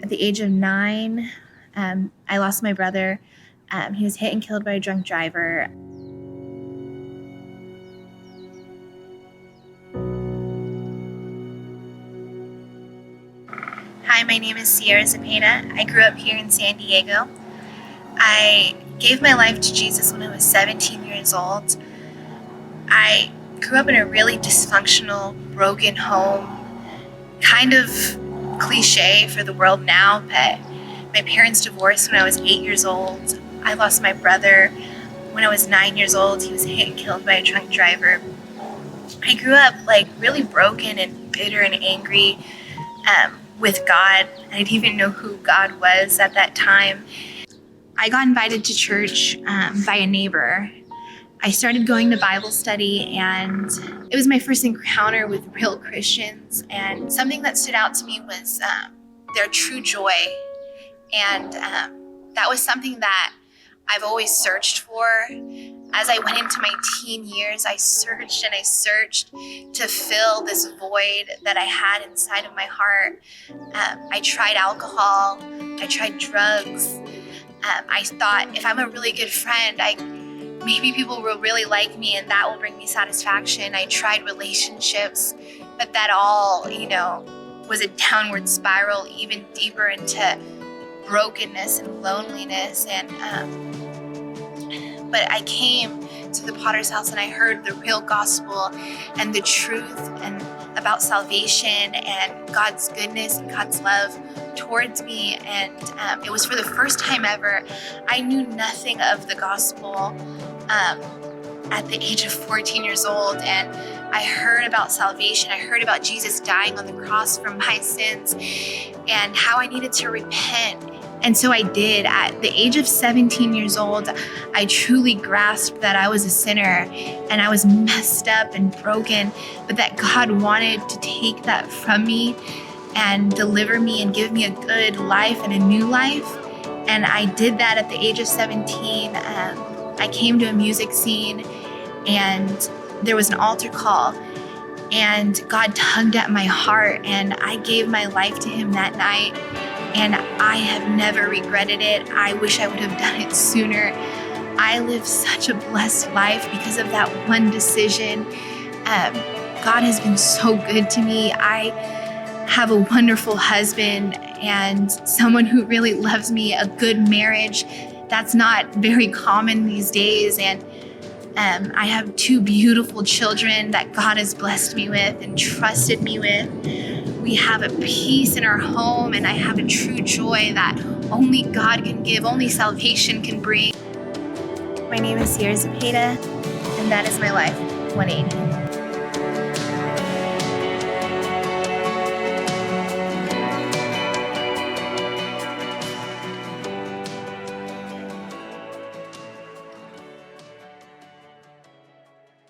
At the age of 9, I lost my brother. He was hit and killed by a drunk driver. Hi, my name is Sierra Zepeda. I grew up here in San Diego. I gave my life to Jesus when I was 17 years old. I grew up in a really dysfunctional, broken home. Kind of cliche for the world now, but my parents divorced when I was 8 years old. I lost my brother when I was 9 years old. He was hit and killed by a drunk driver. I grew up really broken and bitter and angry with God. I didn't even know who God was at that time. I got invited to church by a neighbor. I started going to Bible study, and it was my first encounter with real Christians. And something that stood out to me was their true joy. And that was something that I've always searched for. As I went into my teen years, I searched and I searched to fill this void that I had inside of my heart. I tried alcohol, I tried drugs. I thought if I'm a really good friend, maybe people will really like me and that will bring me satisfaction. I tried relationships, but that all, was a downward spiral, even deeper into brokenness and loneliness. But I came to the Potter's house and I heard the real gospel and the truth and about salvation and God's goodness and God's love towards me. And it was for the first time ever. I knew nothing of the gospel at the age of 14 years old, and I heard about salvation. I heard about Jesus dying on the cross for my sins and how I needed to repent. And so I did. At the age of 17 years old, I truly grasped that I was a sinner and I was messed up and broken, but that God wanted to take that from me and deliver me and give me a good life and a new life. And I did that at the age of 17. I came to a music scene and there was an altar call and God tugged at my heart and I gave my life to Him that night. And I have never regretted it. I wish I would have done it sooner. I lived such a blessed life because of that one decision. God has been so good to me. I have a wonderful husband and someone who really loves me, a good marriage. That's not very common these days. And I have 2 beautiful children that God has blessed me with and trusted me with. We have a peace in our home, and I have a true joy that only God can give, only salvation can bring. My name is Sierra Zepeda, and that is my life, 180.